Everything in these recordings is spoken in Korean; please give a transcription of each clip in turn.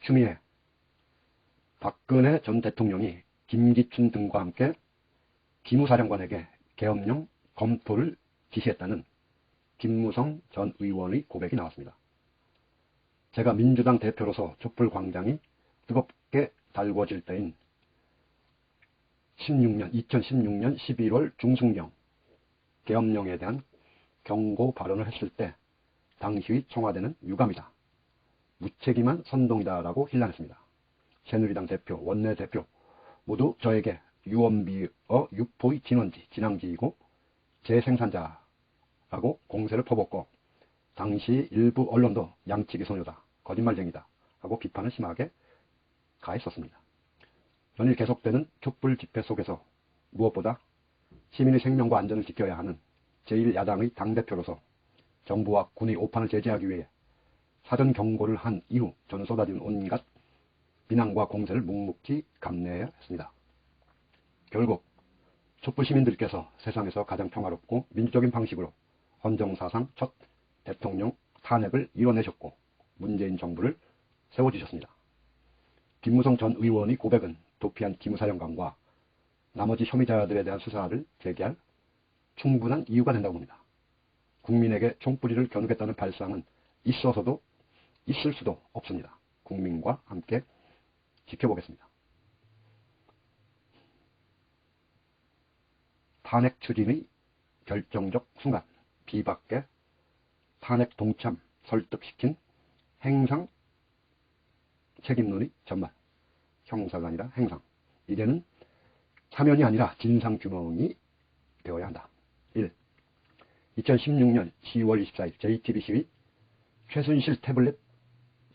추미애, 박근혜 전 대통령이 김기춘 등과 함께 기무사령관에게 계엄령 검토를 지시했다는 김무성 전 의원의 고백이 나왔습니다. 제가 민주당 대표로서 촛불광장이 뜨겁게 달궈질 때인 2016년 11월 중순경 계엄령에 대한 경고 발언을 했을 때 당시의 청와대는 유감이다, 무책임한 선동이다라고 힐난했습니다. 새누리당 대표, 원내대표 모두 저에게 유언비어 유포의 진원지, 진앙지이고 재생산자라고 공세를 퍼붓고 당시 일부 언론도 양치기 소녀다, 거짓말쟁이다 하고 비판을 심하게 가했었습니다. 연일 계속되는 촛불 집회 속에서 무엇보다 시민의 생명과 안전을 지켜야 하는 제1야당의 당대표로서 정부와 군의 오판을 제재하기 위해 사전 경고를 한 이후 저는 쏟아진 온갖 비난과 공세를 묵묵히 감내해야 했습니다. 결국 촛불 시민들께서 세상에서 가장 평화롭고 민주적인 방식으로 헌정사상 첫 대통령 탄핵을 이뤄내셨고 문재인 정부를 세워주셨습니다. 김무성 전 의원의 고백은 도피한 기무사령관과 나머지 혐의자들에 대한 수사를 재개할 충분한 이유가 된다고 봅니다. 국민에게 총뿌리를 겨누겠다는 발상은 있어서도 있을 수도 없습니다. 국민과 함께 지켜보겠습니다. 탄핵 추진의 결정적 순간, 비박계 탄핵 동참 설득시킨 행상 책임론의 전말, 형사가 아니라 행상. 이제는 사면이 아니라 진상규명이 되어야 한다. 1. 2016년 10월 24일 JTBC의 최순실 태블릿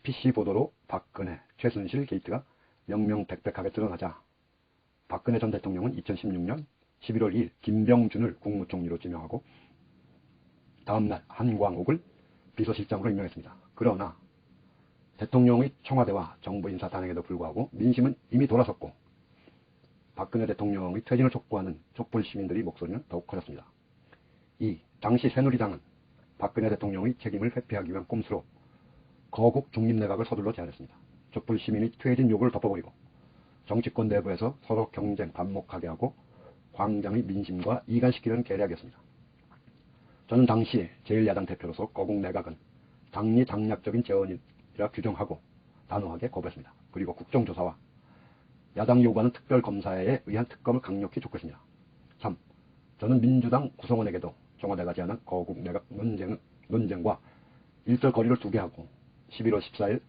PC 보도로 박근혜, 최순실 게이트가 명명백백하게 드러나자 박근혜 전 대통령은 2016년 11월 2일 김병준을 국무총리로 지명하고 다음날 한광옥을 비서실장으로 임명했습니다. 그러나 대통령의 청와대와 정부 인사 단행에도 불구하고 민심은 이미 돌아섰고 박근혜 대통령의 퇴진을 촉구하는 촛불 시민들의 목소리는 더욱 커졌습니다. 2. 당시 새누리당은 박근혜 대통령의 책임을 회피하기 위한 꼼수로 거국 중립내각을 서둘러 제안했습니다. 촛불 시민의 퇴진 요구를 덮어버리고 정치권 내부에서 서로 경쟁 반목하게 하고 광장의 민심과 이간시키는 계략이었습니다. 저는 당시 제1야당 대표로서 거국 내각은 당리 당략적인 재원이라 규정하고 단호하게 거부했습니다. 그리고 국정조사와 야당 요구하는 특별검사에 의한 특검을 강력히 촉구했습니다. 3. 저는 민주당 구성원에게도 청와대가 제안한 거국 내각 논쟁과 일절 거리를 두게 하고 11월 14일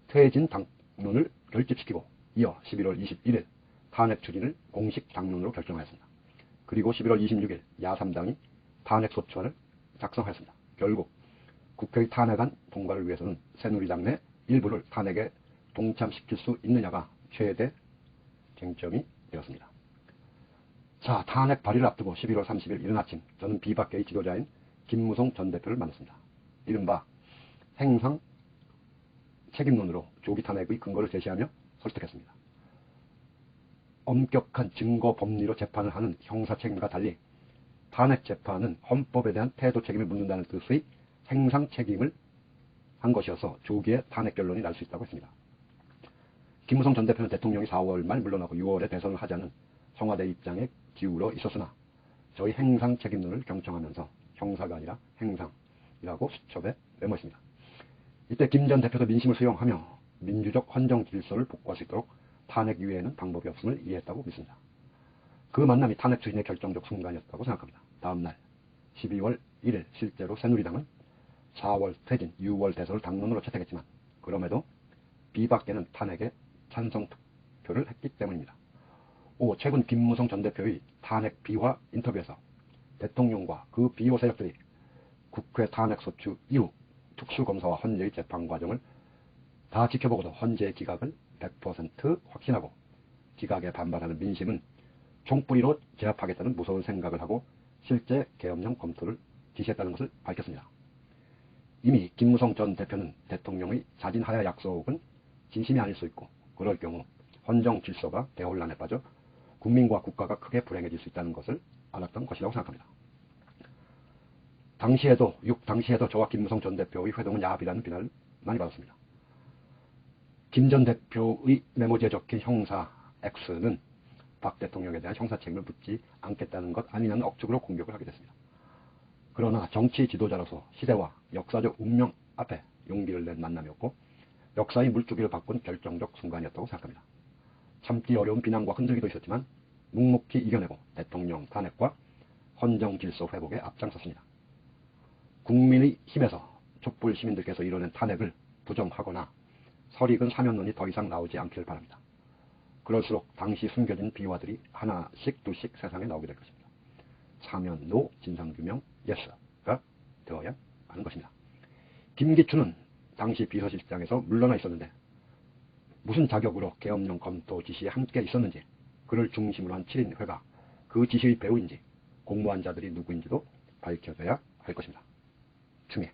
퇴진 당론을 결집시키고 이어 11월 21일 탄핵 추진을 공식 당론으로 결정하였습니다. 그리고 11월 26일 야3당이 탄핵소추안을 작성하였습니다. 결국 국회의 탄핵안 통과를 위해서는 새누리당 내 일부를 탄핵에 동참시킬 수 있느냐가 최대 쟁점이 되었습니다. 자, 탄핵 발의를 앞두고 11월 30일 이른 아침 저는 비박계의 지도자인 김무성 전 대표를 만났습니다. 이른바 행상 책임론으로 조기 탄핵의 근거를 제시하며 설득했습니다. 엄격한 증거 법리로 재판을 하는 형사 책임과 달리 탄핵 재판은 헌법에 대한 태도 책임을 묻는다는 뜻의 행상 책임을 한 것이어서 조기에 탄핵 결론이 날 수 있다고 했습니다. 김무성 전 대표는 대통령이 4월 말 물러나고 6월에 대선을 하자는 청와대 입장에 기울어 있었으나 저희 행상 책임론을 경청하면서 형사가 아니라 행상이라고 수첩에 메모했습니다. 이때 김 전 대표도 민심을 수용하며 민주적 헌정 질서를 복구할 수 있도록 탄핵 이외에는 방법이 없음을 이해했다고 믿습니다. 그 만남이 탄핵 추진의 결정적 순간이었다고 생각합니다. 다음날 12월 1일 실제로 새누리당은 4월 퇴진, 6월 대선을 당론으로 채택했지만 그럼에도 비박계는 탄핵에 찬성 투표를 했기 때문입니다. 5. 최근 김무성 전 대표의 탄핵 비화 인터뷰에서 대통령과 그 비호 세력들이 국회 탄핵소추 이후 특수검사와 헌재의 재판 과정을 다 지켜보고도 헌재의 기각을 100% 확신하고 기각에 반발하는 민심은 총뿌리로 제압하겠다는 무서운 생각을 하고 실제 계엄령 검토를 지시했다는 것을 밝혔습니다. 이미 김무성 전 대표는 대통령의 자진하야 약속은 진심이 아닐 수 있고 그럴 경우 헌정 질서가 대혼란에 빠져 국민과 국가가 크게 불행해질 수 있다는 것을 알았던 것이라고 생각합니다. 당시에도 저와 김무성 전 대표의 회동은 야합이라는 비난을 많이 받았습니다. 김 전 대표의 메모지에 적힌 형사 X는 박 대통령에 대한 형사 책임을 묻지 않겠다는 것 아니냐는 억측으로 공격을 하게 됐습니다. 그러나 정치 지도자로서 시대와 역사적 운명 앞에 용기를 낸 만남이었고 역사의 물주기를 바꾼 결정적 순간이었다고 생각합니다. 참기 어려운 비난과 흔들기도 있었지만 묵묵히 이겨내고 대통령 탄핵과 헌정 질서 회복에 앞장섰습니다. 국민의 힘에서 촛불 시민들께서 이뤄낸 탄핵을 부정하거나 설익은 사면론이 더 이상 나오지 않기를 바랍니다. 그럴수록 당시 숨겨진 비화들이 하나씩 둘씩 세상에 나오게 될 것입니다. 사면 노, 진상규명 예스가 되어야 하는 것입니다. 김기춘은 당시 비서실장에서 물러나 있었는데 무슨 자격으로 계엄령 검토 지시에 함께 있었는지, 그를 중심으로 한 7인회가 그 지시의 배후인지 공모한 자들이 누구인지도 밝혀져야 할 것입니다. 충해.